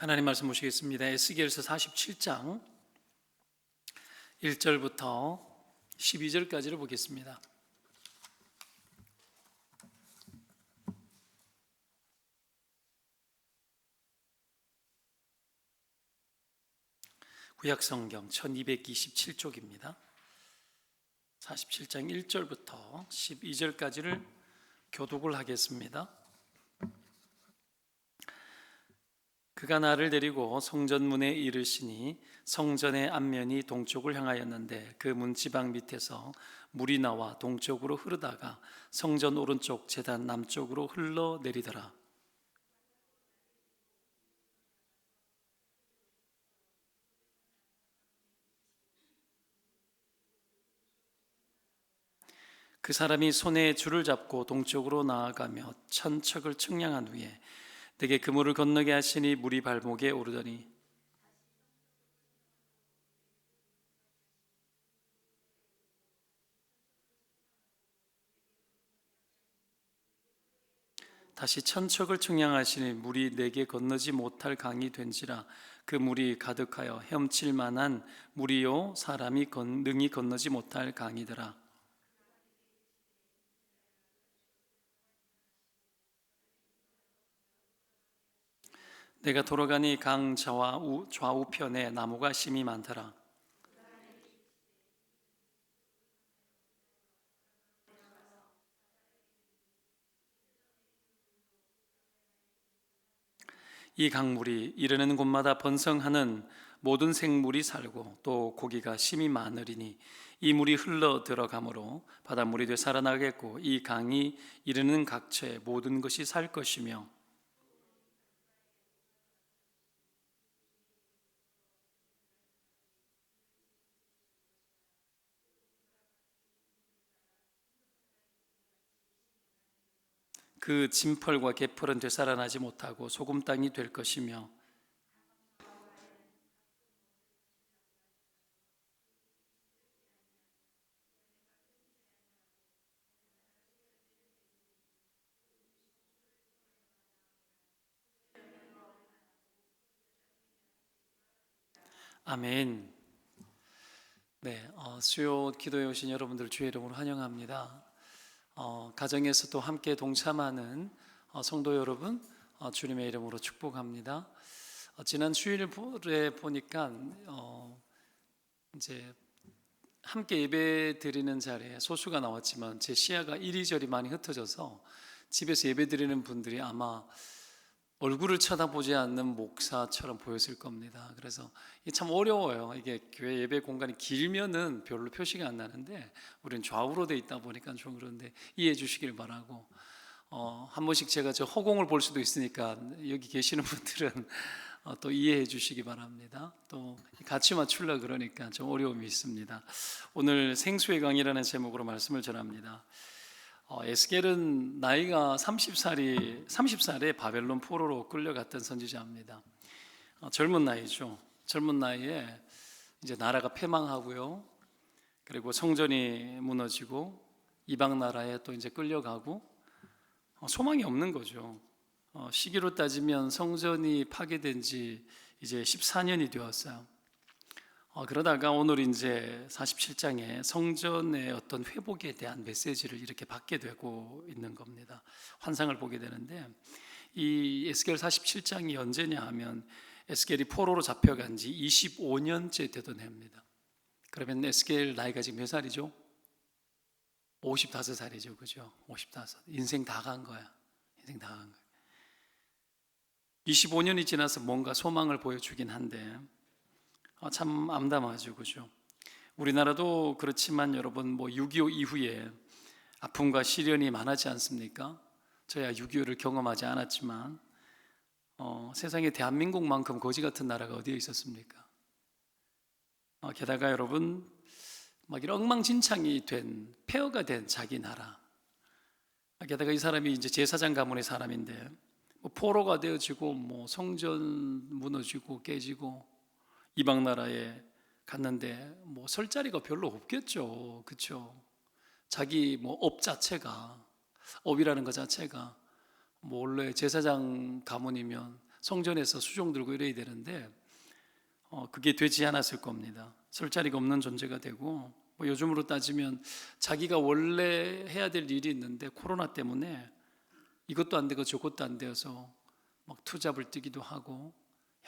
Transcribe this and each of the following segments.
하나님 말씀 보시겠습니다. 에스겔서 47장 1절부터 12절까지를 보겠습니다. 구약성경 1227쪽입니다. 47장 1절부터 12절까지를 교독을 하겠습니다. 그가 나를 데리고 성전문에 이르시니 성전의 앞면이 동쪽을 향하였는데 그 문지방 밑에서 물이 나와 동쪽으로 흐르다가 성전 오른쪽 제단 남쪽으로 흘러내리더라. 그 사람이 손에 줄을 잡고 동쪽으로 나아가며 천척을 측량한 후에 내게 그물을 건너게 하시니 물이 발목에 오르더니 다시 천척을 측량하시니 물이 내게 건너지 못할 강이 된지라. 그 물이 가득하여 헤엄칠 만한 물이요 사람이 능히 건너지 못할 강이더라. 내가 돌아가니 강 좌우편에 나무가 심이 많더라. 이 강물이 이르는 곳마다 번성하는 모든 생물이 살고 또 고기가 심이 많으리니 이 물이 흘러 들어가므로 바닷물이 되살아나겠고 이 강이 이르는 각처에 모든 것이 살 것이며 그 진펄과 개펄은 되살아나지 못하고 소금 땅이 될 것이며 아멘. 네, 수요 기도에 오신 여러분들 주의 이름으로 환영합니다. 가정에서 또 함께 동참하는 성도 여러분 주님의 이름으로 축복합니다. 지난 주일에 보니까 이제 함께 예배 드리는 자리에 소수가 나왔지만 제 시야가 이리저리 많이 흩어져서 집에서 예배 드리는 분들이 아마 얼굴을 쳐다보지 않는 목사처럼 보였을 겁니다. 그래서 이게 참 어려워요. 이게 교회 예배 공간이 길면은 별로 표시가 안 나는데 우리는 좌우로 돼 있다 보니까 좀 그런데 이해해 주시길 바라고, 한 번씩 제가 저 허공을 볼 수도 있으니까 여기 계시는 분들은 또 이해해 주시기 바랍니다. 또 같이 맞추려 그러니까 좀 어려움이 있습니다. 오늘 생수의 강이라는 제목으로 말씀을 전합니다. 에스겔은 나이가 30살에 바벨론 포로로 끌려갔던 선지자입니다. 젊은 나이죠. 젊은 나이에 이제 나라가 패망하고요. 그리고 성전이 무너지고 이방 나라에 또 이제 끌려가고 소망이 없는 거죠. 시기로 따지면 성전이 파괴된 지 이제 14년이 되었어요. 그러다가 오늘 이제 47장에 성전의 어떤 회복에 대한 메시지를 이렇게 받게 되고 있는 겁니다. 환상을 보게 되는데 이 에스겔 47장이 언제냐 하면 에스겔이 포로로 잡혀간 지 25년째 되던 해입니다. 그러면 에스겔 나이가 지금 몇 살이죠? 55살이죠. 그죠? 55. 인생 다 간 거야. 인생 다 간 거야. 25년이 지나서 뭔가 소망을 보여주긴 한데 참 암담하죠. 그죠? 우리나라도 그렇지만 여러분 6.25 이후에 아픔과 시련이 많았지 않습니까? 저야 6.25를 경험하지 않았지만 세상에 대한민국만큼 거지 같은 나라가 어디에 있었습니까? 게다가 여러분 이런 엉망진창이 된 폐허가 된 자기 나라, 게다가 이 사람이 이제 제사장 가문의 사람인데 포로가 되어지고 성전 무너지고 깨지고 이방 나라에 갔는데 설 자리가 별로 없겠죠. 그렇죠? 자기 업 자체가, 업이라는 것 자체가 원래 제사장 가문이면 성전에서 수종 들고 이래야 되는데 그게 되지 않았을 겁니다. 설 자리가 없는 존재가 되고, 뭐 요즘으로 따지면 자기가 원래 해야 될 일이 있는데 코로나 때문에 이것도 안 되고 저것도 안 되어서 막 투잡을 뛰기도 하고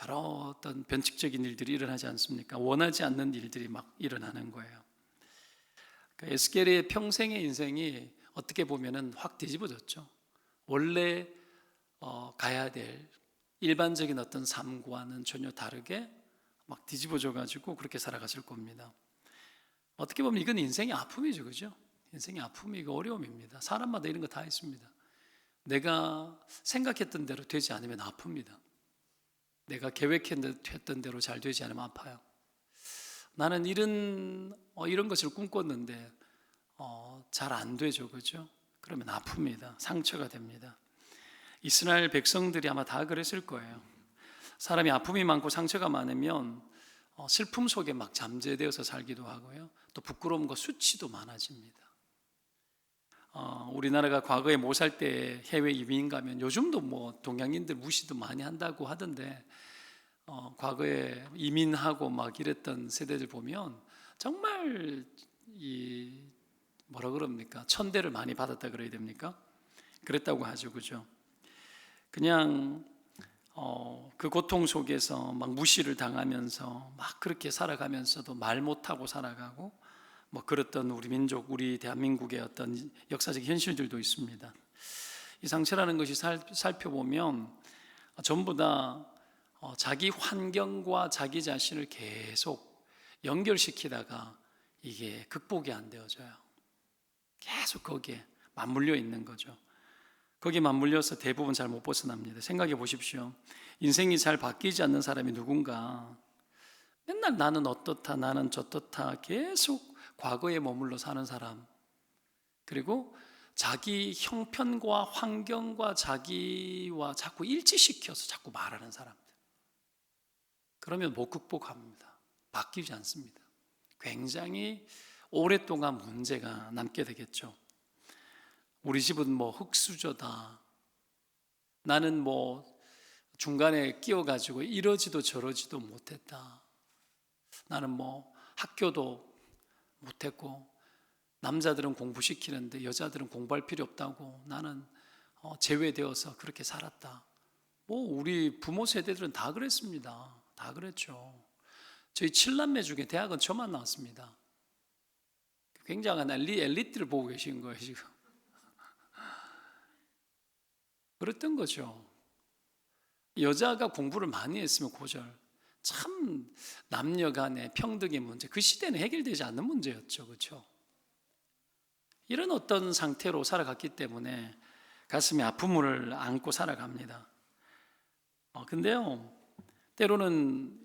여러 어떤 변칙적인 일들이 일어나지 않습니까? 원하지 않는 일들이 막 일어나는 거예요. 그러니까 에스겔의 평생의 인생이 어떻게 보면은 확 뒤집어졌죠. 원래 가야 될 일반적인 어떤 삶과는 전혀 다르게 막 뒤집어져 가지고 그렇게 살아가실 겁니다. 어떻게 보면 이건 인생의 아픔이죠, 그죠? 인생의 아픔이고 어려움입니다. 사람마다 이런 거 다 있습니다. 내가 생각했던 대로 되지 않으면 아픕니다. 내가 계획했던 대로 잘 되지 않으면 아파요. 나는 이런 것을 꿈꿨는데 잘 안 되죠, 그죠? 그러면 아픕니다. 상처가 됩니다. 이스라엘 백성들이 아마 다 그랬을 거예요. 사람이 아픔이 많고 상처가 많으면 슬픔 속에 막 잠재되어서 살기도 하고요. 또 부끄러움과 수치도 많아집니다. 우리나라가 과거에 못 살 때 해외 이민 가면 요즘도 뭐 동양인들 무시도 많이 한다고 하던데 과거에 이민하고 막 이랬던 세대들 보면 정말 뭐라 그럽니까? 천대를 많이 받았다 그래야 됩니까? 그랬다고 하죠, 그죠? 그냥 그 고통 속에서 막 무시를 당하면서 막 그렇게 살아가면서도 말 못하고 살아가고 뭐 그랬던 우리 민족, 우리 대한민국의 어떤 역사적 현실들도 있습니다. 이 상처라는 것이 살펴보면 전부 다 자기 환경과 자기 자신을 계속 연결시키다가 이게 극복이 안 되어져요. 계속 거기에 맞물려 있는 거죠. 거기에 맞물려서 대부분 잘 못 벗어납니다. 생각해 보십시오. 인생이 잘 바뀌지 않는 사람이 누군가 맨날 나는 어떻다, 나는 저떻다 계속 과거에 머물러 사는 사람, 그리고 자기 형편과 환경과 자기와 자꾸 일치시켜서 자꾸 말하는 사람들, 그러면 못 극복합니다. 바뀌지 않습니다. 굉장히 오랫동안 문제가 남게 되겠죠. 우리 집은 뭐 흙수저다, 나는 뭐 중간에 끼어가지고 이러지도 저러지도 못했다, 나는 뭐 학교도 못했고 남자들은 공부시키는데 여자들은 공부할 필요 없다고 나는 제외되어서 그렇게 살았다. 뭐 우리 부모 세대들은 다 그랬습니다. 다 그랬죠. 저희 7남매 중에 대학은 저만 나왔습니다. 굉장한 엘리트를 보고 계신 거예요 지금. 그랬던 거죠. 여자가 공부를 많이 했으면 고절, 참 남녀 간의 평등의 문제, 그 시대는 해결되지 않는 문제였죠, 그렇죠? 이런 어떤 상태로 살아갔기 때문에 가슴에 아픔을 안고 살아갑니다. 근데요, 때로는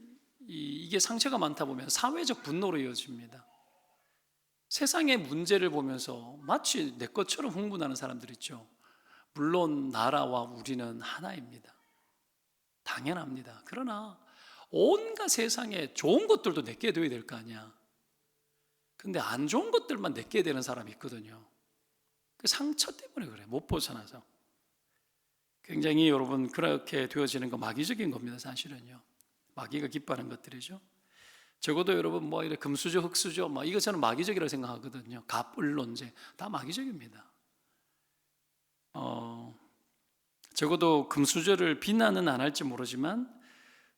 이게 상처가 많다 보면 사회적 분노로 이어집니다. 세상의 문제를 보면서 마치 내 것처럼 흥분하는 사람들 있죠. 물론 나라와 우리는 하나입니다. 당연합니다. 그러나 온갖 세상에 좋은 것들도 내게 돼야 될 거 아니야. 근데 안 좋은 것들만 내게 되는 사람이 있거든요. 그 상처 때문에 그래. 못 벗어나서. 굉장히 여러분 그렇게 되어지는 거 마귀적인 겁니다. 사실은요. 마귀가 기뻐하는 것들이죠. 적어도 여러분 뭐 이래 금수저 흙수저 뭐 이거 저는 마귀적이라고 생각하거든요. 갑을론제 다 마귀적입니다. 적어도 금수저를 비난은 안 할지 모르지만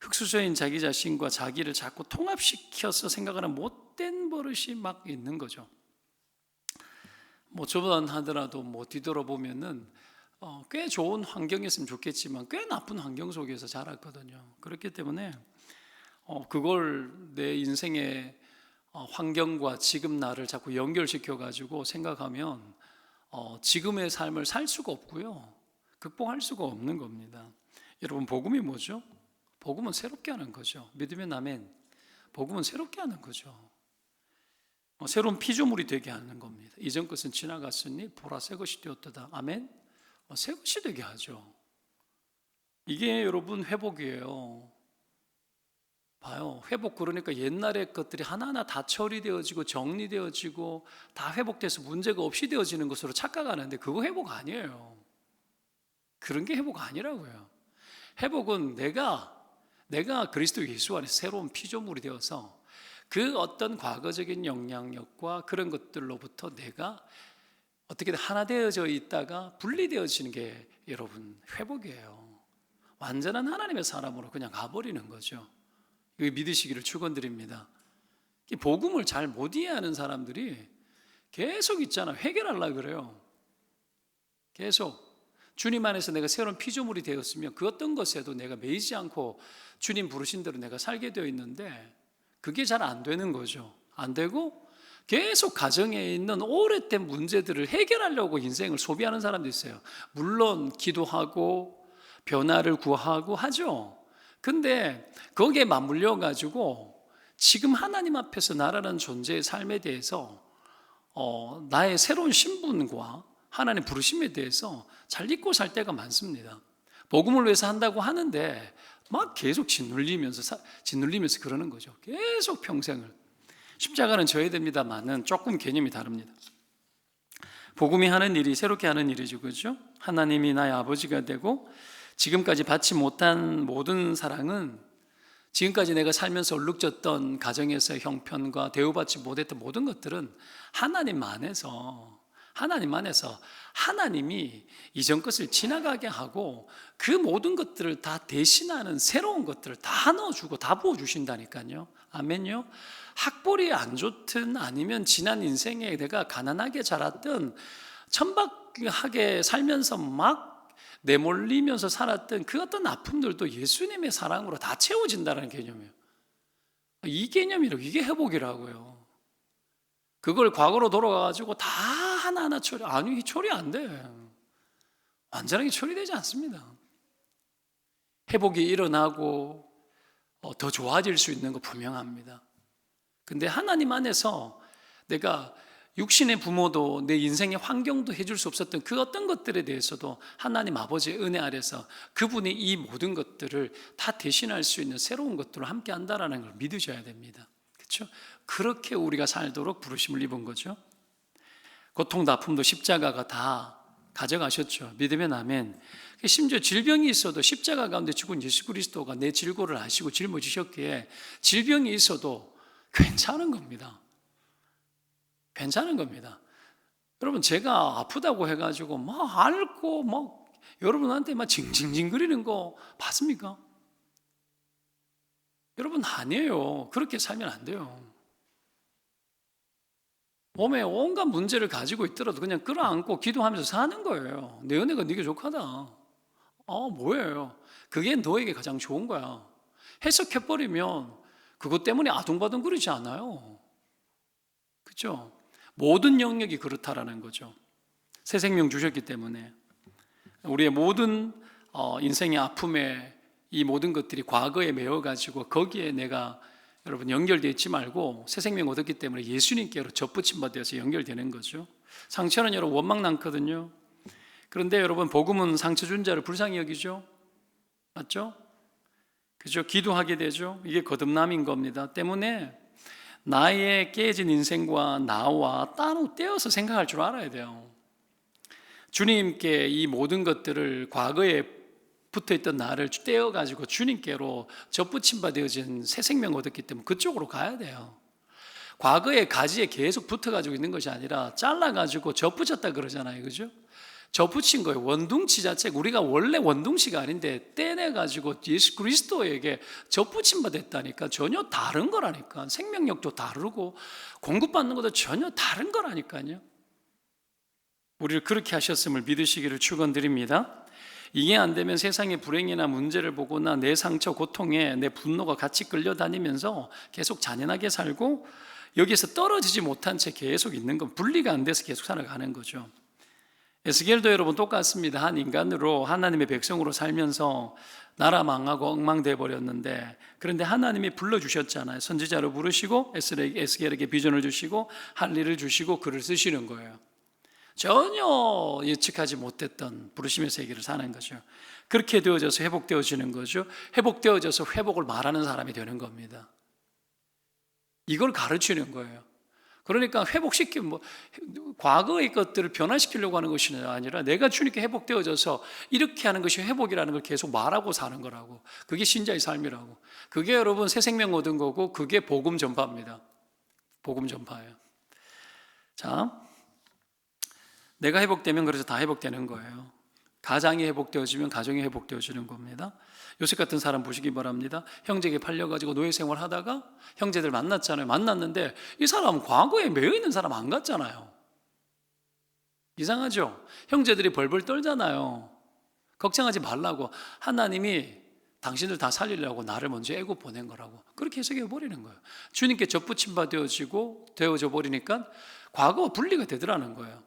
흙수저인 자기 자신과 자기를 자꾸 통합시켜서 생각하는 못된 버릇이 막 있는 거죠. 뭐 저번하더라도 뭐 뒤돌아보면은 꽤 좋은 환경이었으면 좋겠지만 꽤 나쁜 환경 속에서 자랐거든요. 그렇기 때문에 그걸 내 인생의 환경과 지금 나를 자꾸 연결시켜 가지고 생각하면 지금의 삶을 살 수가 없고요, 극복할 수가 없는 겁니다. 여러분 복음이 뭐죠? 복음은 새롭게 하는 거죠. 믿으면 아멘. 복음은 새롭게 하는 거죠. 새로운 피조물이 되게 하는 겁니다. 이전 것은 지나갔으니 보라 새 것이 되었도다. 아멘. 새 것이 되게 하죠. 이게 여러분 회복이에요. 봐요. 회복, 그러니까 옛날의 것들이 하나하나 다 처리되어지고 정리되어지고 다 회복돼서 문제가 없이 되어지는 것으로 착각하는데 그거 회복 아니에요. 그런 게 회복 아니라고요. 회복은 내가 그리스도 예수 안에 새로운 피조물이 되어서 그 어떤 과거적인 영향력과 그런 것들로부터 내가 어떻게든 하나 되어져 있다가 분리되어지는 게 여러분 회복이에요. 완전한 하나님의 사람으로 그냥 가버리는 거죠. 이거 믿으시기를 축원드립니다. 이 복음을 잘 못 이해하는 사람들이 계속 있잖아. 해결하려고 그래요. 계속 주님 안에서 내가 새로운 피조물이 되었으면 그 어떤 것에도 내가 매이지 않고 주님 부르신 대로 내가 살게 되어 있는데 그게 잘 안 되는 거죠. 안 되고 계속 가정에 있는 오래된 문제들을 해결하려고 인생을 소비하는 사람도 있어요. 물론 기도하고 변화를 구하고 하죠. 근데 거기에 맞물려 가지고 지금 하나님 앞에서 나라는 존재의 삶에 대해서 나의 새로운 신분과 하나님 부르심에 대해서 잘 잊고 살 때가 많습니다. 복음을 위해서 한다고 하는데 막 계속 짓눌리면서 그러는 거죠. 계속 평생을. 십자가는 져야 됩니다만은 조금 개념이 다릅니다. 복음이 하는 일이 새롭게 하는 일이죠. 그렇죠? 하나님이 나의 아버지가 되고 지금까지 받지 못한 모든 사랑은 지금까지 내가 살면서 얼룩졌던 가정에서의 형편과 대우받지 못했던 모든 것들은 하나님 안에서 하나님이 이전 것을 지나가게 하고 그 모든 것들을 다 대신하는 새로운 것들을 다 넣어주고 다 부어주신다니까요. 아멘요. 학벌이 안 좋든 아니면 지난 인생에 내가 가난하게 자랐든 천박하게 살면서 막 내몰리면서 살았던 그 어떤 아픔들도 예수님의 사랑으로 다 채워진다는 개념이에요. 이 개념이라고, 이게 회복이라고요. 그걸 과거로 돌아가가지고 다 하나하나 처리 안 돼. 완전하게 처리되지 않습니다. 회복이 일어나고 더 좋아질 수 있는 거 분명합니다. 근데 하나님 안에서 내가 육신의 부모도 내 인생의 환경도 해줄 수 없었던 그 어떤 것들에 대해서도 하나님 아버지의 은혜 아래서 그분이 이 모든 것들을 다 대신할 수 있는 새로운 것들을 함께 한다는 걸 믿으셔야 됩니다. 그렇죠? 그렇게 우리가 살도록 부르심을 입은 거죠. 고통도 아픔도 십자가가 다 가져가셨죠. 믿으면 아멘. 심지어 질병이 있어도 십자가 가운데 죽은 예수 그리스도가 내 질고를 아시고 짊어지셨기에 질병이 있어도 괜찮은 겁니다. 괜찮은 겁니다. 여러분, 제가 아프다고 해가지고 막 앓고 막 여러분한테 막 징징징거리는 거 봤습니까? 여러분, 아니에요. 그렇게 살면 안 돼요. 몸에 온갖 문제를 가지고 있더라도 그냥 끌어안고 기도하면서 사는 거예요. 내 은혜가 네게 족하다. 뭐예요? 그게 너에게 가장 좋은 거야. 해석해버리면 그것 때문에 아둥바둥거리지 않아요. 그렇죠? 모든 영역이 그렇다라는 거죠. 새 생명 주셨기 때문에 우리의 모든 인생의 아픔에 이 모든 것들이 과거에 매어가지고 거기에 내가 여러분 연결되어 있지 말고 새 생명 얻었기 때문에 예수님께로 접붙임 받아서 연결되는 거죠. 상처는 여러분 원망 남거든요. 그런데 여러분 복음은 상처 준 자를 불쌍히 여기죠. 맞죠? 그죠? 기도하게 되죠. 이게 거듭남인 겁니다. 때문에 나의 깨진 인생과 나와 따로 떼어서 생각할 줄 알아야 돼요. 주님께 이 모든 것들을 과거에 붙어있던 나를 떼어가지고 주님께로 접붙임 받아진 새 생명 얻었기 때문에 그쪽으로 가야 돼요. 과거의 가지에 계속 붙어가지고 있는 것이 아니라 잘라가지고 접붙였다 그러잖아요. 그죠? 접붙인 거예요. 원둥치 자체가 우리가 원래 원둥치가 아닌데 떼내가지고 예수 그리스도에게 접붙임 받았다니까 전혀 다른 거라니까. 생명력도 다르고 공급받는 것도 전혀 다른 거라니까요. 우리를 그렇게 하셨음을 믿으시기를 축원드립니다. 이게 안 되면 세상의 불행이나 문제를 보거나 내 상처, 고통에 내 분노가 같이 끌려다니면서 계속 잔인하게 살고 여기에서 떨어지지 못한 채 계속 있는 건 분리가 안 돼서 계속 살아가는 거죠. 에스겔도 여러분 똑같습니다. 한 인간으로 하나님의 백성으로 살면서 나라 망하고 엉망돼 버렸는데 그런데 하나님이 불러주셨잖아요. 선지자로 부르시고 에스겔에게 비전을 주시고 할 일을 주시고 글을 쓰시는 거예요. 전혀 예측하지 못했던 부르심의 세계를 사는 거죠. 그렇게 되어져서 회복되어지는 거죠. 회복되어져서 회복을 말하는 사람이 되는 겁니다. 이걸 가르치는 거예요. 그러니까 과거의 것들을 변화시키려고 하는 것이 아니라 내가 주님께 회복되어져서 이렇게 하는 것이 회복이라는 걸 계속 말하고 사는 거라고. 그게 신자의 삶이라고. 그게 여러분 새 생명 얻은 거고, 그게 복음 전파입니다. 복음 전파예요. 자, 내가 회복되면 그래서 다 회복되는 거예요. 가장이 회복되어지면 가정이 회복되어지는 겁니다. 요셉 같은 사람 보시기 바랍니다. 형제에게 팔려가지고 노예 생활하다가 형제들 만났잖아요. 만났는데 이 사람은 과거에 매여 있는 사람 안 같잖아요. 이상하죠? 형제들이 벌벌 떨잖아요. 걱정하지 말라고. 하나님이 당신들 다 살리려고 나를 먼저 애굽 보낸 거라고. 그렇게 해석해 버리는 거예요. 주님께 접붙임 바 되어져 버리니까 과거와 분리가 되더라는 거예요.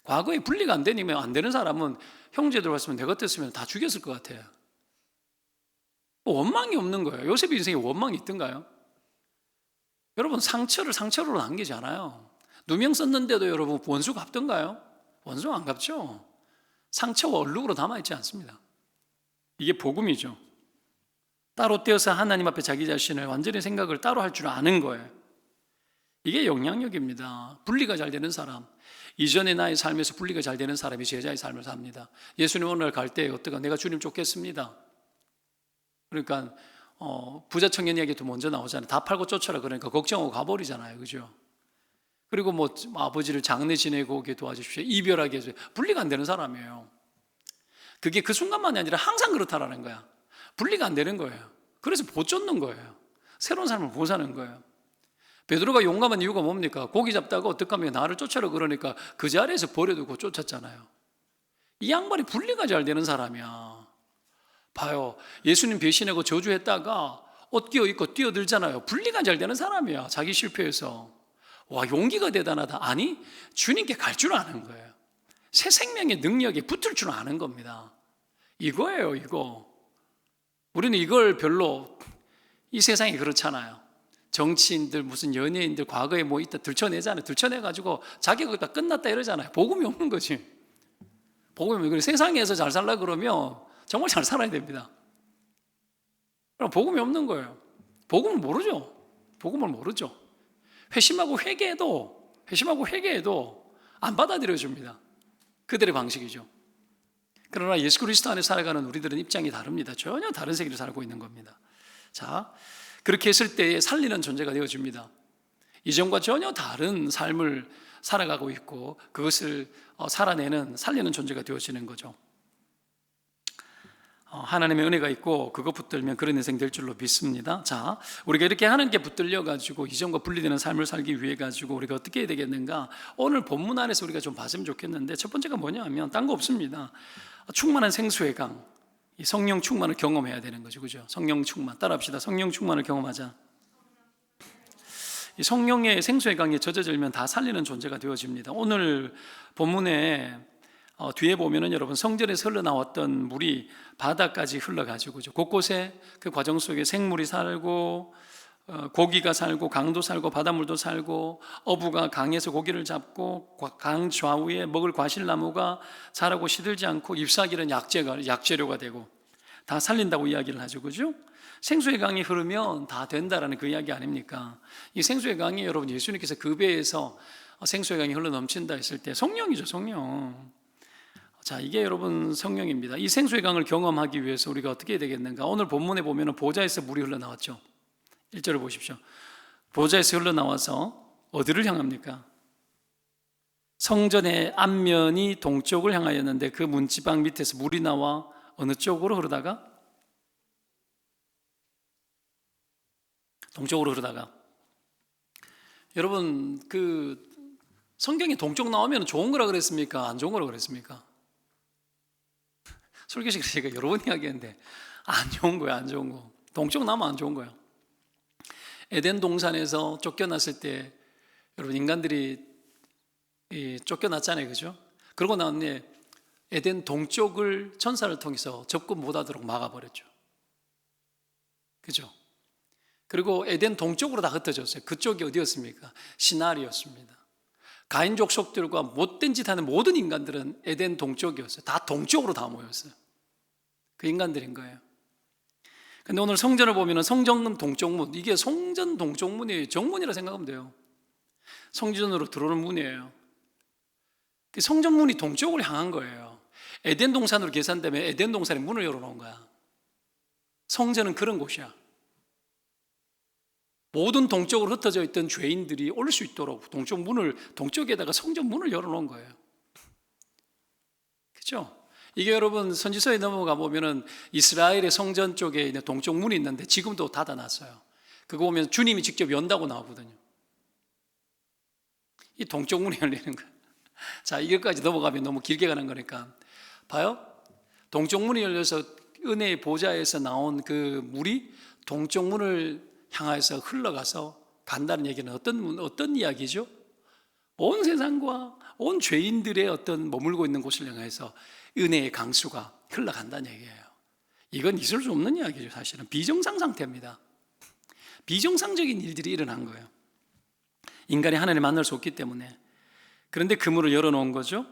과거에 분리가 안 되는 사람은 형제들 왔으면 내 같았으면 다 죽였을 것 같아요. 원망이 없는 거예요. 요셉의 인생에 원망이 있던가요? 여러분, 상처를 상처로 남기지 않아요. 누명 썼는데도 여러분 원수 갚던가요? 원수 안 갚죠. 상처와 얼룩으로 남아있지 않습니다. 이게 복음이죠. 따로 떼어서 하나님 앞에 자기 자신을 완전히 생각을 따로 할 줄 아는 거예요. 이게 영향력입니다. 분리가 잘 되는 사람, 이전의 나의 삶에서 분리가 잘 되는 사람이 제자의 삶을 삽니다. 예수님 오늘 갈 때 어떡하, 내가 주님 쫓겠습니다. 그러니까 부자 청년 이야기도 먼저 나오잖아요. 다 팔고 쫓아라 그러니까 걱정하고 가버리잖아요. 그죠? 그리고 뭐 아버지를 장례 지내고 오게 도와주십시오. 이별하게 해서 분리가 안 되는 사람이에요. 그게 그 순간만이 아니라 항상 그렇다라는 거야. 분리가 안 되는 거예요. 그래서 못 쫓는 거예요. 새로운 삶을 못 사는 거예요. 베드로가 용감한 이유가 뭡니까? 고기 잡다가 어떡하면 나를 쫓아라 그러니까 그 자리에서 버려두고 쫓았잖아요. 이 양반이 분리가 잘 되는 사람이야. 봐요. 예수님 배신하고 저주했다가 옷 끼어입고 뛰어들잖아요. 분리가 잘 되는 사람이야. 자기 실패해서. 와, 용기가 대단하다. 아니, 주님께 갈 줄 아는 거예요. 새 생명의 능력에 붙을 줄 아는 겁니다. 이거예요, 이거. 우리는 이걸 별로, 이 세상이 그렇잖아요. 정치인들, 무슨 연예인들 과거에 뭐 있다 들춰내잖아요. 들춰내가지고 자기가 다 끝났다 이러잖아요. 복음이 없는 거지. 복음이 없는 거지. 세상에서 잘 살라 그러면 정말 잘 살아야 됩니다. 그럼 복음이 없는 거예요. 복음을 모르죠. 복음을 모르죠. 회심하고 회개해도 안 받아들여줍니다. 그들의 방식이죠. 그러나 예수 그리스도 안에 살아가는 우리들은 입장이 다릅니다. 전혀 다른 세계를 살고 있는 겁니다. 자, 그렇게 했을 때에 살리는 존재가 되어집니다. 이전과 전혀 다른 삶을 살아가고 있고 그것을 살리는 존재가 되어지는 거죠. 하나님의 은혜가 있고 그거 붙들면 그런 인생 될 줄로 믿습니다. 자, 우리가 이렇게 하나님께 붙들려 가지고 이전과 분리되는 삶을 살기 위해 가지고 우리가 어떻게 해야 되겠는가? 오늘 본문 안에서 우리가 좀 봤으면 좋겠는데 첫 번째가 뭐냐 하면 딴 거 없습니다. 충만한 생수의 강, 이 성령 충만을 경험해야 되는 거죠. 그죠? 성령 충만. 따라합시다. 성령 충만을 경험하자. 이 성령의 생수의 강에 젖어들면 다 살리는 존재가 되어집니다. 오늘 본문에 뒤에 보면은 여러분 성전에서 흘러나왔던 물이 바다까지 흘러가지고 곳곳에 그 과정 속에 생물이 살고 고기가 살고 강도 살고 바닷물도 살고 어부가 강에서 고기를 잡고 강 좌우에 먹을 과실나무가 자라고 시들지 않고 잎사귀는 약재료가 되고 다 살린다고 이야기를 하죠. 그죠? 생수의 강이 흐르면 다 된다라는 그 이야기 아닙니까? 이 생수의 강이 여러분 예수님께서 그 배에서 생수의 강이 흘러 넘친다 했을 때 성령이죠. 성령. 자, 이게 여러분 성령입니다. 이 생수의 강을 경험하기 위해서 우리가 어떻게 해야 되겠는가? 오늘 본문에 보면 보좌에서 물이 흘러나왔죠. 1절을 보십시오. 보좌에서 흘러나와서 어디를 향합니까? 성전의 앞면이 동쪽을 향하였는데 그 문지방 밑에서 물이 나와 어느 쪽으로 흐르다가? 동쪽으로 흐르다가. 여러분 그 성경에 동쪽 나오면 좋은 거라 그랬습니까? 안 좋은 거라 그랬습니까? 설교식 제가 여러 번 이야기했는데 안 좋은 거야, 안 좋은 거. 동쪽 나오면 안 좋은 거야. 에덴 동산에서 쫓겨났을 때 여러분 인간들이 쫓겨났잖아요, 그죠? 그러고 나왔네. 에덴 동쪽을 천사를 통해서 접근 못하도록 막아버렸죠. 그죠? 그리고 에덴 동쪽으로 다 흩어졌어요. 그쪽이 어디였습니까? 시나리였습니다. 가인 족속들과 못된 짓 하는 모든 인간들은 에덴 동쪽이었어요. 다 동쪽으로 다 모였어요. 그 인간들인 거예요. 근데 오늘 성전을 보면 성전 동쪽문, 이게 성전 동쪽문이 정문이라 생각하면 돼요. 성전으로 들어오는 문이에요. 그 성전 문이 동쪽으로 향한 거예요. 에덴 동산으로 계산되면 에덴 동산에 문을 열어놓은 거야. 성전은 그런 곳이야. 모든 동쪽으로 흩어져 있던 죄인들이 올 수 있도록 동쪽에다가 성전 문을 열어놓은 거예요. 그렇죠? 이게 여러분 선지서에 넘어가 보면은 이스라엘의 성전 쪽에 있는 동쪽 문이 있는데 지금도 닫아놨어요. 그거 보면 주님이 직접 연다고 나오거든요. 이 동쪽 문이 열리는 거예요. 자, 이것까지 넘어가면 너무 길게 가는 거니까 봐요. 동쪽 문이 열려서 은혜의 보좌에서 나온 그 물이 동쪽 문을 향해서 흘러가서 간다는 얘기는 어떤 이야기죠? 온 세상과 온 죄인들의 어떤 머물고 있는 곳을 향해서 은혜의 강수가 흘러간다는 얘기예요. 이건 있을 수 없는 이야기죠. 사실은 비정상 상태입니다. 비정상적인 일들이 일어난 거예요. 인간이 하나님을 만날 수 없기 때문에. 그런데 그 문을 열어놓은 거죠.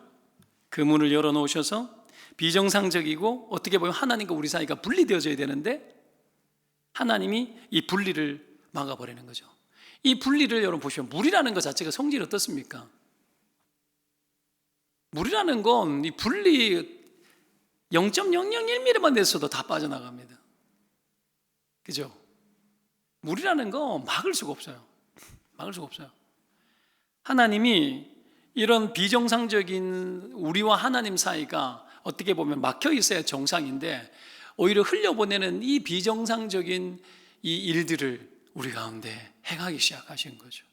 그 문을 열어놓으셔서 비정상적이고 어떻게 보면 하나님과 우리 사이가 분리되어져야 되는데 하나님이 이 분리를 막아버리는 거죠. 이 분리를 여러분 보시면 물이라는 것 자체가 성질이 어떻습니까? 물이라는 건 이 분리 0.001mm만 됐어도 다 빠져나갑니다. 그죠? 물이라는 건 막을 수가 없어요. 막을 수가 없어요. 하나님이 이런 비정상적인 우리와 하나님 사이가 어떻게 보면 막혀 있어야 정상인데 오히려 흘려보내는 이 비정상적인 이 일들을 우리 가운데 행하기 시작하신 거죠.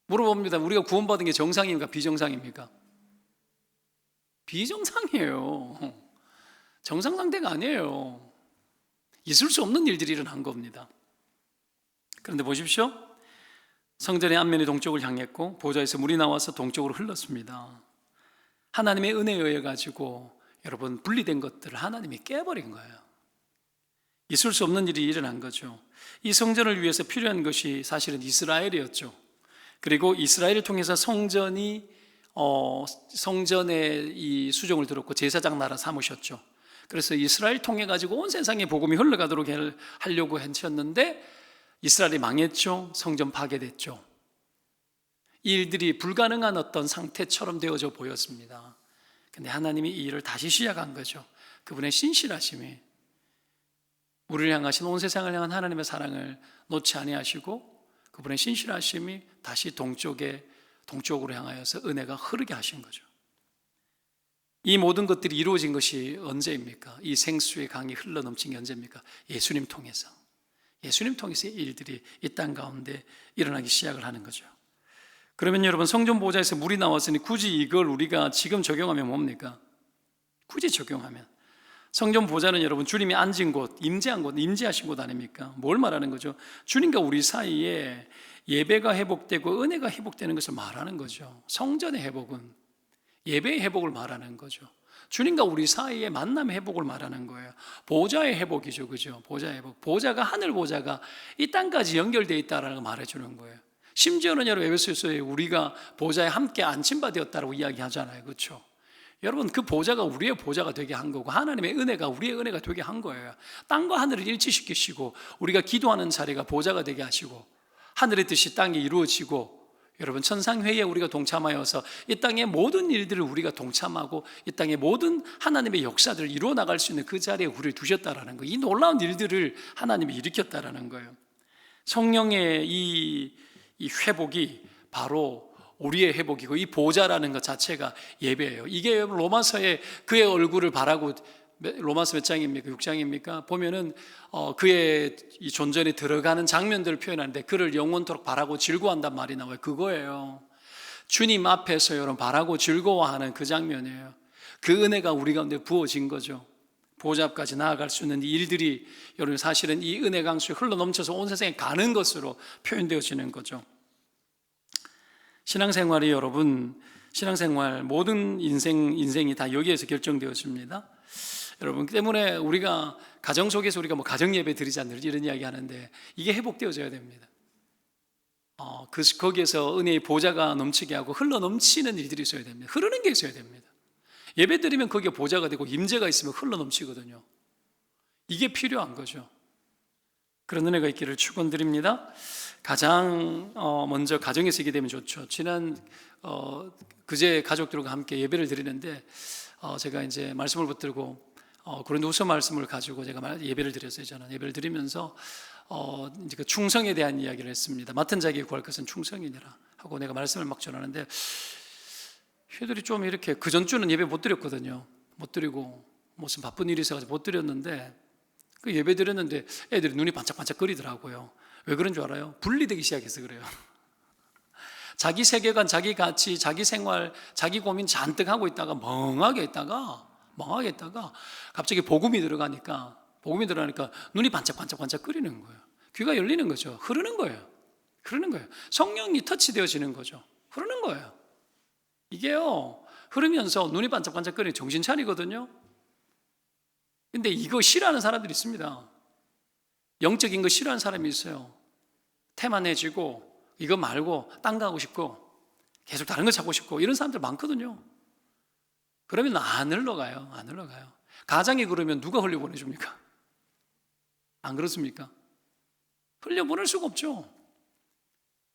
물어봅니다. 우리가 구원받은 게 정상입니까? 비정상입니까? 비정상이에요. 정상 상태가 아니에요. 있을 수 없는 일들이 일어난 겁니다. 그런데 보십시오. 성전의 앞면이 동쪽을 향했고 보좌에서 물이 나와서 동쪽으로 흘렀습니다. 하나님의 은혜에 의해 가지고 여러분 분리된 것들을 하나님이 깨버린 거예요. 있을 수 없는 일이 일어난 거죠. 이 성전을 위해서 필요한 것이 사실은 이스라엘이었죠. 그리고 이스라엘을 통해서 성전의 이 수종을 들었고 제사장 나라 삼으셨죠. 그래서 이스라엘 통해 가지고 온 세상에 복음이 흘러가도록 하려고 하셨는데 이스라엘이 망했죠. 성전 파괴됐죠. 이 일들이 불가능한 어떤 상태처럼 되어져 보였습니다. 근데 하나님이 이 일을 다시 시작한 거죠. 그분의 신실하심이 우리를 향하신 온 세상을 향한 하나님의 사랑을 놓지 아니하시고 그분의 신실하심이 다시 동쪽으로 향하여서 은혜가 흐르게 하신 거죠. 이 모든 것들이 이루어진 것이 언제입니까? 이 생수의 강이 흘러넘친 게 언제입니까? 예수님 통해서. 예수님 통해서 이 일들이 이 땅 가운데 일어나기 시작을 하는 거죠. 그러면 여러분 성전 보좌에서 물이 나왔으니 굳이 이걸 우리가 지금 적용하면 뭡니까? 굳이 적용하면 성전 보좌는 여러분 주님이 앉은 곳, 임재하신 곳 아닙니까? 뭘 말하는 거죠? 주님과 우리 사이에 예배가 회복되고 은혜가 회복되는 것을 말하는 거죠. 성전의 회복은 예배의 회복을 말하는 거죠. 주님과 우리 사이의 만남의 회복을 말하는 거예요. 보좌의 회복이죠. 그죠? 보좌의 회복. 하늘 보좌가 이 땅까지 연결되어 있다라는 걸 말해주는 거예요. 심지어는 여러분 에베소서에 우리가 보좌에 함께 안침바 되었다라고 이야기하잖아요. 그렇죠? 여러분 그 보좌가 우리의 보좌가 되게 한 거고 하나님의 은혜가 우리의 은혜가 되게 한 거예요. 땅과 하늘을 일치시키시고 우리가 기도하는 자리가 보좌가 되게 하시고 하늘의 뜻이 땅에 이루어지고 여러분 천상회의에 우리가 동참하여서 이 땅의 모든 일들을 우리가 동참하고 이 땅의 모든 하나님의 역사들을 이루어 나갈 수 있는 그 자리에 우리를 두셨다라는 거예요. 이 놀라운 일들을 하나님이 일으켰다라는 거예요. 성령의 이 회복이 바로 우리의 회복이고 이 보좌라는 것 자체가 예배예요. 이게 로마서에 그의 얼굴을 바라고 로마서 몇 장입니까? 6장입니까? 보면은 그의 이 존전에 들어가는 장면들을 표현하는데 그를 영원토록 바라고 즐거워한단 말이 나와요. 그거예요. 주님 앞에서 여러분 바라고 즐거워하는 그 장면이에요. 그 은혜가 우리 가운데 부어진 거죠. 보좌 앞까지 나아갈 수 있는 이 일들이 여러분 사실은 이 은혜 강수에 흘러넘쳐서 온 세상에 가는 것으로 표현되어지는 거죠. 신앙생활이 여러분 신앙생활 모든 인생이 다 여기에서 결정되어집니다. 여러분 때문에 우리가 가정 속에서 우리가 뭐 가정 예배 드리지 않는 이런 이야기 하는데 이게 회복되어져야 됩니다. 거기에서 은혜의 보좌가 넘치게 하고 흘러 넘치는 일들이 있어야 됩니다. 흐르는 게 있어야 됩니다. 예배 드리면 거기에 보좌가 되고 임재가 있으면 흘러 넘치거든요. 이게 필요한 거죠. 그런 은혜가 있기를 축원드립니다. 가장 먼저 가정에서 있게 되면 좋죠. 그제 가족들과 함께 예배를 드리는데 제가 이제 말씀을 붙들고 고린도후서 말씀을 가지고 제가 예배를 드렸어요. 저는 예배를 드리면서 이제 그 충성에 대한 이야기를 했습니다. 맡은 자에게 구할 것은 충성이니라 하고 내가 말씀을 막 전하는데 휴들이 좀 이렇게 그 전주는 예배 못 드렸거든요. 못 드리고 무슨 바쁜 일이 있어가지고 못 드렸는데 그 예배 드렸는데 애들이 눈이 반짝반짝 거리더라고요. 왜 그런 줄 알아요? 분리되기 시작해서 그래요. 자기 세계관, 자기 가치, 자기 생활, 자기 고민 잔뜩 하고 있다가 멍하게 있다가 갑자기 복음이 들어가니까 눈이 반짝반짝 거리는 거예요. 귀가 열리는 거죠. 흐르는 거예요. 성령이 터치되어지는 거죠. 흐르는 거예요. 이게요, 흐르면서 눈이 반짝반짝 거리는 정신 차리거든요. 근데 이거 싫어하는 사람들이 있습니다. 영적인 거 싫어하는 사람이 있어요. 태만해지고 이거 말고 딴 거 하고 싶고 계속 다른 거 찾고 싶고 이런 사람들 많거든요. 그러면 안 흘러가요. 가장이 그러면 누가 흘려보내줍니까? 안 그렇습니까? 흘려보낼 수가 없죠.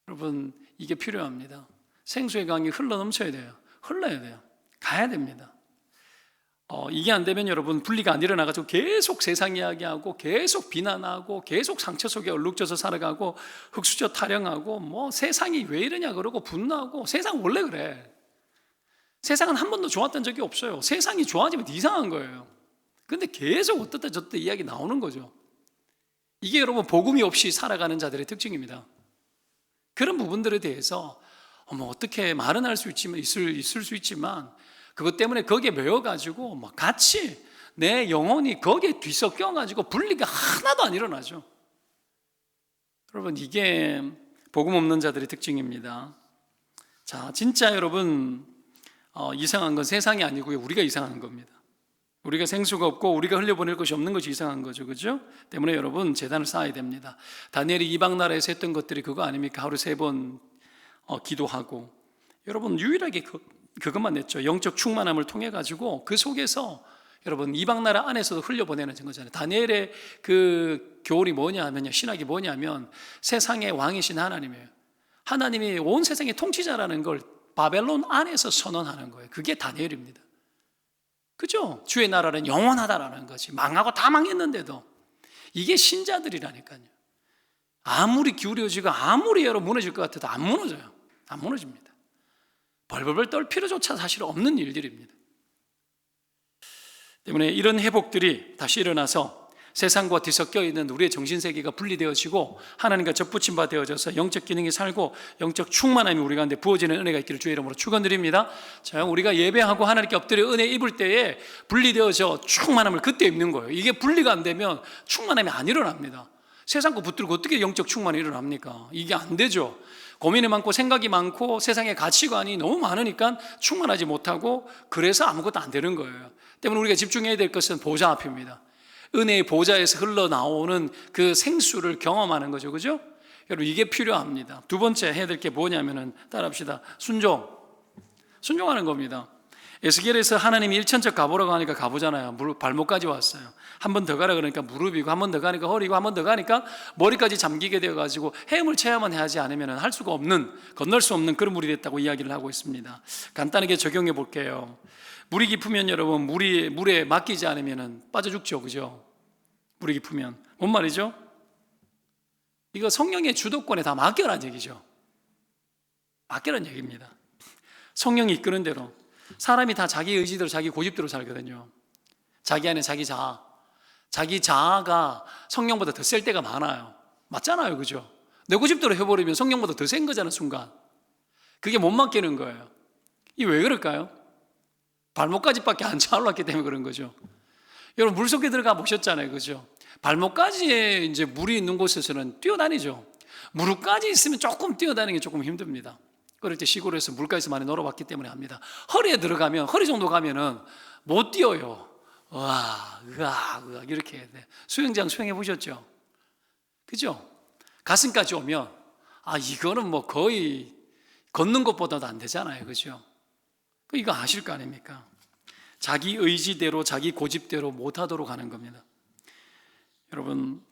여러분, 이게 필요합니다. 생수의 강이 흘러 넘쳐야 돼요. 흘러야 돼요. 가야 됩니다. 이게 안 되면 여러분 분리가 안 일어나가지고 계속 세상 이야기하고 계속 비난하고 계속 상처 속에 얼룩져서 살아가고 흙수저 타령하고 뭐 세상이 왜 이러냐 그러고 분노하고. 세상 원래 그래. 세상은 한 번도 좋았던 적이 없어요. 세상이 좋아지면 이상한 거예요. 근데 계속 어떻다 저떻다 이야기 나오는 거죠. 이게 여러분 복음이 없이 살아가는 자들의 특징입니다. 그런 부분들에 대해서 어떻게 말은 할 수 있지만 있을 수 있지만 그것 때문에 거기에 매여가지고 막 같이 내 영혼이 거기에 뒤섞여가지고 분리가 하나도 안 일어나죠. 여러분, 이게 복음 없는 자들의 특징입니다. 자, 진짜 여러분 이상한 건 세상이 아니고요, 우리가 이상한 겁니다. 우리가 생수가 없고 우리가 흘려보낼 것이 없는 것이 이상한 거죠. 그죠? 때문에 여러분 재단을 쌓아야 됩니다. 다니엘이 이방 나라에서 했던 것들이 그거 아닙니까? 하루 3번 기도하고. 여러분 유일하게 그것만 냈죠. 영적 충만함을 통해 가지고 그 속에서 여러분 이방 나라 안에서도 흘려보내는 거잖아요. 다니엘의 그 교훈이 뭐냐 하면요, 신학이 뭐냐면 세상의 왕이신 하나님이에요. 하나님이 온 세상의 통치자라는 걸 바벨론 안에서 선언하는 거예요. 그게 다니엘입니다. 그죠? 주의 나라는 영원하다라는 거지. 망하고 다 망했는데도. 이게 신자들이라니까요. 아무리 기울여지고 아무리 여러 무너질 것 같아도 안 무너져요. 안 무너집니다. 벌벌벌 떨 필요조차 사실 없는 일들입니다. 때문에 이런 회복들이 다시 일어나서 세상과 뒤섞여 있는 우리의 정신세계가 분리되어지고 하나님과 접붙임 바 되어져서 영적 기능이 살고 영적 충만함이 우리 가운데 부어지는 은혜가 있기를 주의 이름으로 축원드립니다. 자, 우리가 예배하고 하나님께 엎드려 은혜 입을 때에 분리되어져 충만함을 그때 입는 거예요. 이게 분리가 안 되면 충만함이 안 일어납니다. 세상 거 붙들고 어떻게 영적 충만이 일어납니까? 이게 안 되죠. 고민이 많고 생각이 많고 세상의 가치관이 너무 많으니까 충만하지 못하고 그래서 아무것도 안 되는 거예요. 때문에 우리가 집중해야 될 것은 보좌 앞입니다. 은혜의 보좌에서 흘러나오는 그 생수를 경험하는 거죠. 그죠? 여러분 이게 필요합니다. 두 번째 해야 될 게 뭐냐면은 따라합시다. 순종하는 겁니다. 에스겔에서 하나님이 1천척 가보라고 하니까 가보잖아요. 발목까지 왔어요. 한 번 더 가라 그러니까 무릎이고, 한 번 더 가니까 허리고, 한 번 더 가니까 머리까지 잠기게 되어가지고 헤엄을 쳐야만 하지 않으면 할 수가 없는, 건널 수 없는 그런 물이 됐다고 이야기를 하고 있습니다. 간단하게 적용해 볼게요. 물이 깊으면 여러분 물에 맡기지 않으면 빠져 죽죠. 그죠? 물이 깊으면. 뭔 말이죠? 이거 성령의 주도권에 다 맡겨라는 얘기죠. 맡겨라는 얘기입니다. 성령이 이끄는 대로. 사람이 다 자기 의지대로 자기 고집대로 살거든요. 자기 안에 자기 자아가 성령보다 더 셀 때가 많아요. 맞잖아요. 그죠? 내 고집대로 해버리면 성령보다 더 센 거잖아요. 순간 그게 못 맡기는 거예요. 이게 왜 그럴까요? 발목까지밖에 안 차올랐기 때문에 그런 거죠. 여러분 물속에 들어가 보셨잖아요. 그죠? 발목까지에 이제 물이 있는 곳에서는 뛰어다니죠. 무릎까지 있으면 조금 뛰어다니는 게 조금 힘듭니다. 그럴 때 시골에서 물가에서 많이 놀아봤기 때문에 합니다. 허리에 들어가면, 허리 정도 가면은 못 뛰어요. 으악 이렇게 해야 돼. 수영장 수영해 보셨죠? 그죠? 가슴까지 오면 이거는 뭐 거의 걷는 것보다도 안 되잖아요. 그죠? 이거 아실 거 아닙니까? 자기 의지대로 자기 고집대로 못하도록 하는 겁니다. 여러분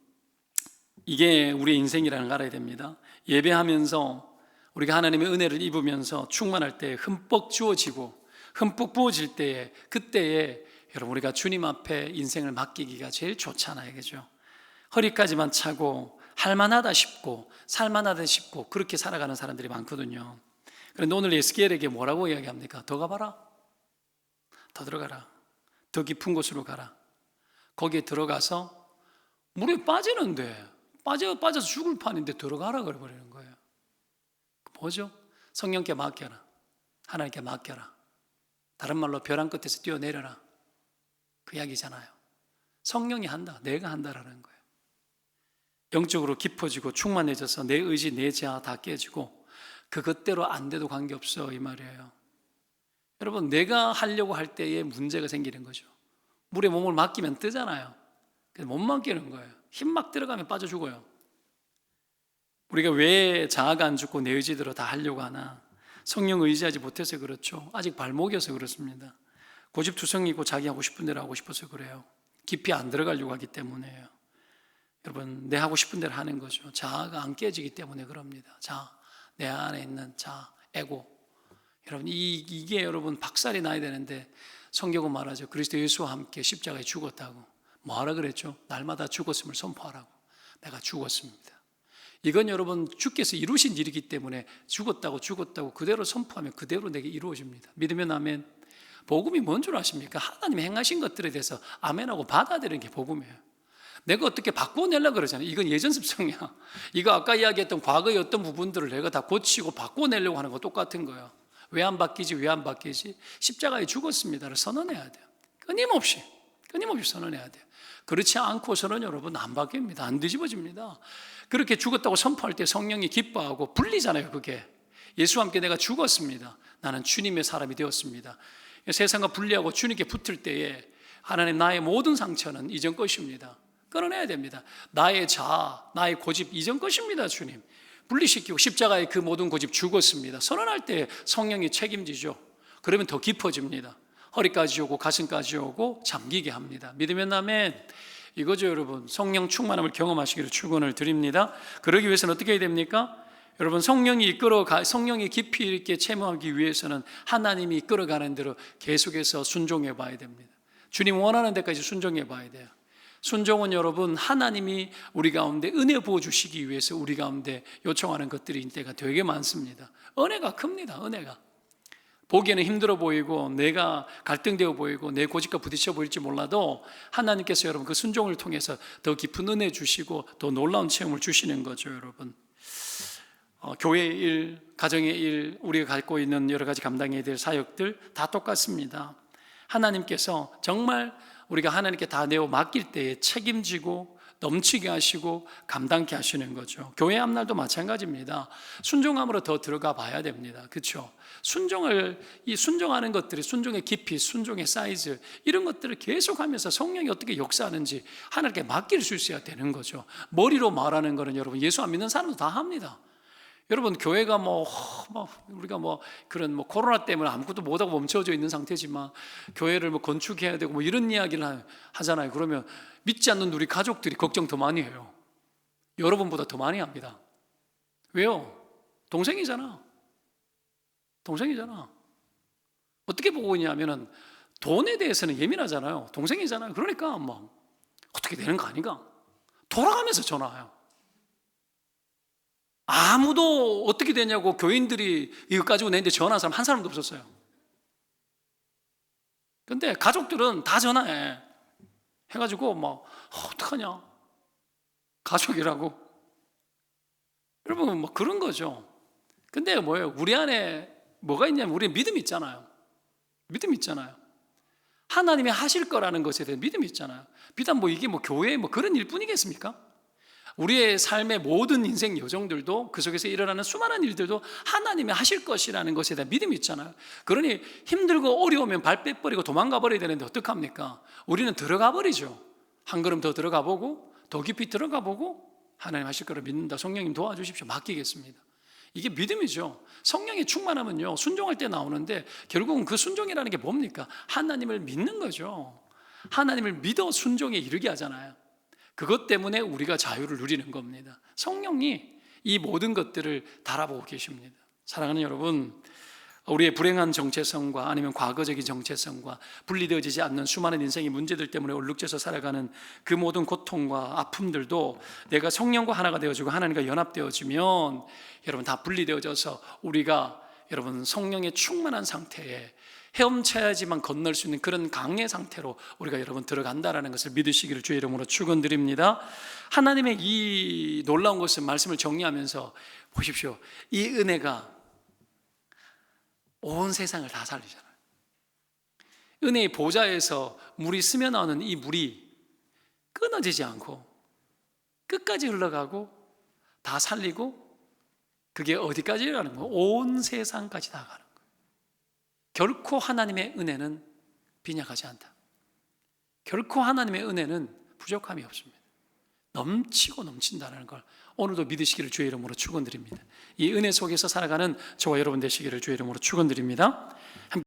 이게 우리의 인생이라는 걸 알아야 됩니다. 예배하면서 우리가 하나님의 은혜를 입으면서 충만할 때 흠뻑 주어지고 흠뻑 부어질 때에, 그때에 여러분 우리가 주님 앞에 인생을 맡기기가 제일 좋잖아요, 그죠? 허리까지만 차고 할만하다 싶고 살만하다 싶고 그렇게 살아가는 사람들이 많거든요. 그런데 오늘 에스겔에게 뭐라고 이야기합니까? 더 가봐라, 더 들어가라, 더 깊은 곳으로 가라. 거기에 들어가서 물에 빠지는데 빠져서 죽을 판인데 들어가라 그래버리는 거예요. 뭐죠? 성령께 맡겨라, 하나님께 맡겨라. 다른 말로 벼랑 끝에서 뛰어내려라, 그 이야기잖아요. 성령이 한다, 내가 한다라는 거예요. 영적으로 깊어지고 충만해져서 내 의지, 내 자아 다 깨지고 그것대로 안 돼도 관계없어, 이 말이에요. 여러분, 내가 하려고 할 때에 문제가 생기는 거죠. 물에 몸을 맡기면 뜨잖아요. 못 맡기는 거예요. 힘 막 들어가면 빠져 죽어요. 우리가 왜 자아가 안 죽고 내 의지대로 다 하려고 하나? 성령 의지하지 못해서 그렇죠. 아직 발목이어서 그렇습니다. 고집투성이고 자기 하고 싶은 대로 하고 싶어서 그래요. 깊이 안 들어가려고 하기 때문에요. 여러분, 내 하고 싶은 대로 하는 거죠. 자아가 안 깨지기 때문에 그럽니다. 자아, 내 안에 있는 자아, 에고. 여러분, 이게 여러분 박살이 나야 되는데 성경은 말하죠. 그리스도 예수와 함께 십자가에 죽었다고. 뭐하라 그랬죠? 날마다 죽었음을 선포하라고. 내가 죽었습니다. 이건 여러분 주께서 이루신 일이기 때문에 죽었다고 그대로 선포하면 그대로 내게 이루어집니다. 믿으면 아멘. 복음이 뭔 줄 아십니까? 하나님이 행하신 것들에 대해서 아멘하고 받아들이는 게 복음이에요. 내가 어떻게 바꿔내려고 그러잖아요. 이건 예전 습성이야. 이거 아까 이야기했던 과거의 어떤 부분들을 내가 다 고치고 바꿔내려고 하는 거 똑같은 거예요. 왜 안 바뀌지? 왜 안 바뀌지? 십자가에 죽었습니다를 선언해야 돼요. 끊임없이 선언해야 돼요. 그렇지 않고서는 여러분 안 바뀝니다. 안 뒤집어집니다. 그렇게 죽었다고 선포할 때 성령이 기뻐하고 불리잖아요. 그게 예수와 함께 내가 죽었습니다. 나는 주님의 사람이 되었습니다. 세상과 분리하고 주님께 붙을 때에 하나님, 나의 모든 상처는 이전 것입니다. 끊어내야 됩니다. 나의 자아, 나의 고집 이전 것입니다. 주님 분리시키고 십자가에 그 모든 고집 죽었습니다. 선언할 때 성령이 책임지죠. 그러면 더 깊어집니다. 허리까지 오고 가슴까지 오고 잠기게 합니다. 믿으면 아멘. 이거죠, 여러분. 성령 충만함을 경험하시기를 축원을 드립니다. 그러기 위해서는 어떻게 해야 됩니까? 여러분, 성령이 깊이 있게 체험하기 위해서는 하나님이 이끌어가는 대로 계속해서 순종해 봐야 됩니다. 주님 원하는 데까지 순종해 봐야 돼요. 순종은 여러분 하나님이 우리 가운데 은혜 부어주시기 위해서 우리 가운데 요청하는 것들이 때가 되게 많습니다. 은혜가 큽니다. 은혜가 보기에는 힘들어 보이고 내가 갈등되어 보이고 내 고집과 부딪혀 보일지 몰라도 하나님께서 여러분 그 순종을 통해서 더 깊은 은혜 주시고 더 놀라운 체험을 주시는 거죠. 여러분, 교회의 일, 가정의 일, 우리가 갖고 있는 여러 가지 감당해야 될 사역들 다 똑같습니다. 하나님께서 정말 우리가 하나님께 다 내어 맡길 때에 책임지고 넘치게 하시고 감당케 하시는 거죠. 교회 앞날도 마찬가지입니다. 순종함으로 더 들어가 봐야 됩니다. 그렇죠? 순종하는 것들이, 순종의 깊이, 순종의 사이즈, 이런 것들을 계속하면서 성령이 어떻게 역사하는지 하나님께 맡길 수 있어야 되는 거죠. 머리로 말하는 거는 여러분 예수 안 믿는 사람도 다 합니다. 여러분, 교회가 우리가 그런 코로나 때문에 아무것도 못하고 멈춰져 있는 상태지만 교회를 건축해야 되고 이런 이야기를 하잖아요. 그러면 믿지 않는 우리 가족들이 걱정 더 많이 해요. 여러분보다 더 많이 합니다. 왜요? 동생이잖아. 어떻게 보고 있냐면은 돈에 대해서는 예민하잖아요. 동생이잖아요. 그러니까 어떻게 되는 거 아닌가? 돌아가면서 전화해요. 아무도 어떻게 되냐고 교인들이 이거 가지고 내는데 전화한 사람 한 사람도 없었어요. 근데 가족들은 다 전화해. 해가지고 어떡하냐? 가족이라고. 여러분 그런 거죠. 근데 뭐예요? 우리 안에 뭐가 있냐면 우리는 믿음이 있잖아요. 하나님이 하실 거라는 것에 대한 믿음이 있잖아요. 비단 이게 교회 그런 일뿐이겠습니까? 우리의 삶의 모든 인생 여정들도 그 속에서 일어나는 수많은 일들도 하나님이 하실 것이라는 것에 대한 믿음이 있잖아요. 그러니 힘들고 어려우면 발 빼버리고 도망가 버려야 되는데 어떡합니까? 우리는 들어가 버리죠. 한 걸음 더 들어가 보고 더 깊이 들어가 보고 하나님 하실 거를 믿는다. 성령님 도와주십시오. 맡기겠습니다. 이게 믿음이죠. 성령의 충만함은요 순종할 때 나오는데 결국은 그 순종이라는 게 뭡니까? 하나님을 믿는 거죠. 하나님을 믿어 순종에 이르게 하잖아요. 그것 때문에 우리가 자유를 누리는 겁니다. 성령이 이 모든 것들을 달아보고 계십니다. 사랑하는 여러분, 우리의 불행한 정체성과 아니면 과거적인 정체성과 분리되어지지 않는 수많은 인생의 문제들 때문에 얼룩져서 살아가는 그 모든 고통과 아픔들도 내가 성령과 하나가 되어지고 하나님과 연합되어지면 여러분 다 분리되어져서 우리가 여러분 성령의 충만한 상태에 헤엄쳐야지만 건널 수 있는 그런 강의 상태로 우리가 여러분 들어간다라는 것을 믿으시기를 주의 이름으로 축원드립니다. 하나님의 이 놀라운 것은 말씀을 정리하면서 보십시오. 이 은혜가 온 세상을 다 살리잖아요. 은혜의 보좌에서 물이 스며 나오는 이 물이 끊어지지 않고 끝까지 흘러가고 다 살리고 그게 어디까지 가는 거예요? 온 세상까지 다 가는 거예요. 결코 하나님의 은혜는 빈약하지 않다. 결코 하나님의 은혜는 부족함이 없습니다. 넘치고 넘친다는 걸 오늘도 믿으시기를 주의 이름으로 축원드립니다. 이 은혜 속에서 살아가는 저와 여러분 되시기를 주의 이름으로 축원드립니다.